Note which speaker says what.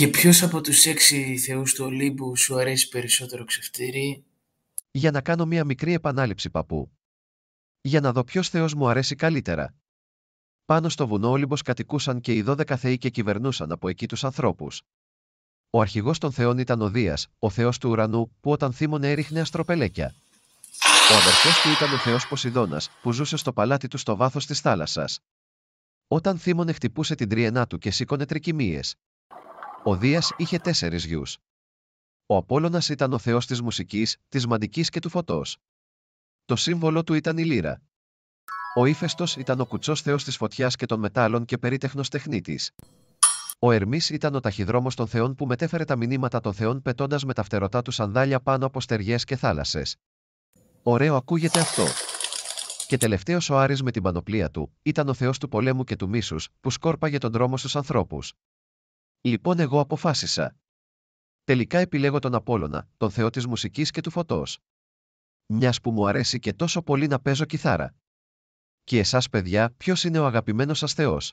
Speaker 1: Και ποιος από τους 6 θεούς του Ολύμπου σου αρέσει περισσότερο, Ξεφτύρη?
Speaker 2: Για να κάνω μία μικρή επανάληψη, παππού. Για να δω ποιος θεός μου αρέσει καλύτερα. Πάνω στο βουνό Όλυμπος κατοικούσαν και οι 12 θεοί και κυβερνούσαν από εκεί τους ανθρώπους. Ο αρχηγός των θεών ήταν ο Δίας, ο θεός του ουρανού, που όταν θύμωνε έριχνε αστροπελέκια. Ο αδερφός του ήταν ο θεός Ποσειδώνας, που ζούσε στο παλάτι του στο βάθος της θάλασσας. Όταν θύμωνε χτυπούσε την τριενά του και σήκωνε τρικυμίες. Ο Δίας είχε 4 γιους. Ο Απόλλωνας ήταν ο θεός της μουσικής, της μαντικής και του φωτός. Το σύμβολο του ήταν η λύρα. Ο Ήφαιστος ήταν ο κουτσός θεός της φωτιάς και των μετάλλων και περίτεχνος τεχνίτης. Ο Ερμής ήταν ο ταχυδρόμος των θεών που μετέφερε τα μηνύματα των θεών πετώντας με τα φτερωτά του σανδάλια πάνω από στεριές και θάλασσες. Ωραίο ακούγεται αυτό. Και τελευταίος ο Άρης με την πανοπλία του, ήταν ο θεός του πολέμου και του μίσους, που σκόρπαγε τον δρόμο στους ανθρώπους. Λοιπόν, εγώ αποφάσισα. Τελικά επιλέγω τον Απόλλωνα, τον θεό της μουσικής και του φωτός. Μιας που μου αρέσει και τόσο πολύ να παίζω κιθάρα. Και εσάς, παιδιά, ποιος είναι ο αγαπημένος σας θεός?